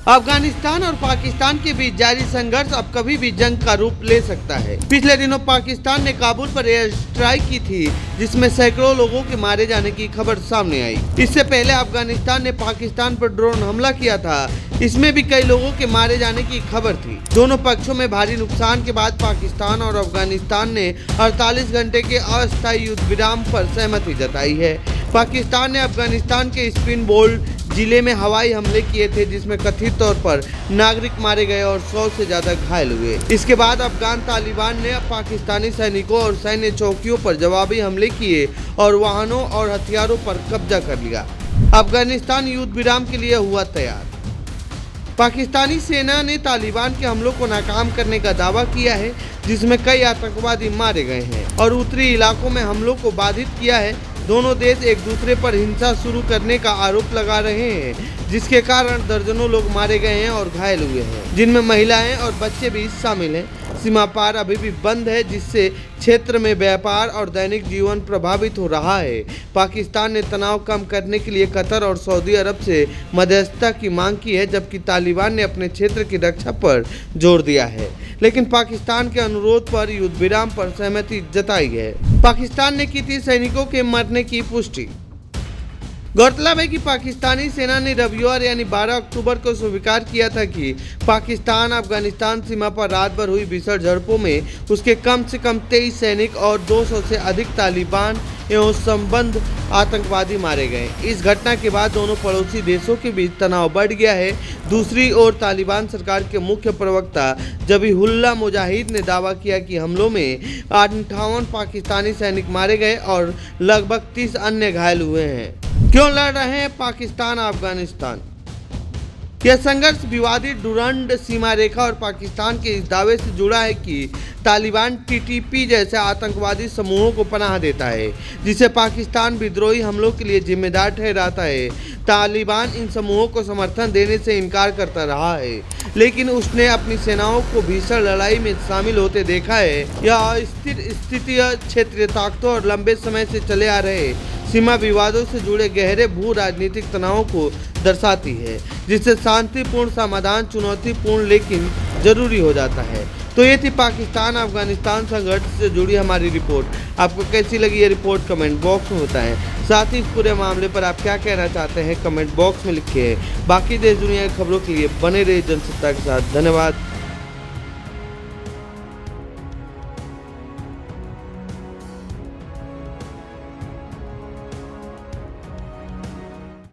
अफगानिस्तान और पाकिस्तान के बीच जारी संघर्ष अब कभी भी जंग का रूप ले सकता है। पिछले दिनों पाकिस्तान ने काबुल पर एयर स्ट्राइक की थी, जिसमें सैकड़ों लोगों के मारे जाने की खबर सामने आई। इससे पहले अफगानिस्तान ने पाकिस्तान पर ड्रोन हमला किया था, इसमें भी कई लोगों के मारे जाने की खबर थी। दोनों पक्षों में भारी नुकसान के बाद पाकिस्तान और अफगानिस्तान ने 48 घंटे के अस्थायी युद्ध विराम पर सहमति जताई है। पाकिस्तान ने अफगानिस्तान के स्पिन बोल्ट जिले में हवाई हमले किए थे, जिसमें कथित तौर पर नागरिक मारे गए और 100 से ज्यादा घायल हुए। इसके बाद अफगान तालिबान ने पाकिस्तानी सैनिकों और सैन्य चौकियों पर जवाबी हमले किए और वाहनों और हथियारों पर कब्जा कर लिया। अफगानिस्तान युद्ध विराम के लिए हुआ तैयार। पाकिस्तानी सेना ने तालिबान के हमलों को नाकाम करने का दावा किया है, जिसमें कई आतंकवादी मारे गए हैं और उत्तरी इलाकों में हमलों को बाधित किया है। दोनों देश एक दूसरे पर हिंसा शुरू करने का आरोप लगा रहे हैं, जिसके कारण दर्जनों लोग मारे गए हैं और घायल हुए हैं, जिनमें महिलाएं और बच्चे भी शामिल हैं। सीमा पार अभी भी बंद है, जिससे क्षेत्र में व्यापार और दैनिक जीवन प्रभावित हो रहा है। पाकिस्तान ने तनाव कम करने के लिए कतर और सऊदी अरब से मध्यस्थता की मांग की है, जबकि तालिबान ने अपने क्षेत्र की रक्षा पर जोर दिया है, लेकिन पाकिस्तान के अनुरोध पर युद्ध विराम पर सहमति जताई है। पाकिस्तान ने की थी सैनिकों के मरने की पुष्टि। गौरतलब है कि पाकिस्तानी सेना ने रविवार यानी 12 अक्टूबर को स्वीकार किया था कि पाकिस्तान अफगानिस्तान सीमा पर रात भर हुई भीषण झड़पों में उसके कम से कम 23 सैनिक और 200 से अधिक तालिबान एवं संबद्ध आतंकवादी मारे गए। इस घटना के बाद दोनों पड़ोसी देशों के बीच तनाव बढ़ गया है। दूसरी ओर तालिबान सरकार के मुख्य प्रवक्ता जबीहुल्लाह मुजाहिद ने दावा किया कि हमलों में 58 पाकिस्तानी सैनिक मारे गए और लगभग 30 अन्य घायल हुए हैं। क्यों लड़ रहे हैं पाकिस्तान अफगानिस्तान? यह संघर्ष विवादित डुरंड सीमा रेखा और पाकिस्तान के इस दावे से जुड़ा है कि तालिबान टीटीपी जैसे आतंकवादी समूहों को पनाह देता है, जिसे पाकिस्तान विद्रोही हमलों के लिए जिम्मेदार ठहराता है। तालिबान इन समूहों को समर्थन देने से इनकार करता रहा है, लेकिन उसने अपनी सेनाओं को भीषण लड़ाई में शामिल होते देखा है। यह अस्थिर स्थिति क्षेत्रीय ताकतों और लंबे समय से चले आ रहे सीमा विवादों से जुड़े गहरे भू राजनीतिक तनावों को दर्शाती है, जिससे शांतिपूर्ण समाधान चुनौतीपूर्ण लेकिन जरूरी हो जाता है। तो ये थी पाकिस्तान अफगानिस्तान संघर्ष से जुड़ी हमारी रिपोर्ट। आपको कैसी लगी ये रिपोर्ट कमेंट बॉक्स में बताएं। साथ ही इस पूरे मामले पर आप क्या कहना चाहते हैं कमेंट बॉक्स में लिखिए। बाकी देश दुनिया की खबरों के लिए बने रहिए जनसत्ता के साथ। धन्यवाद।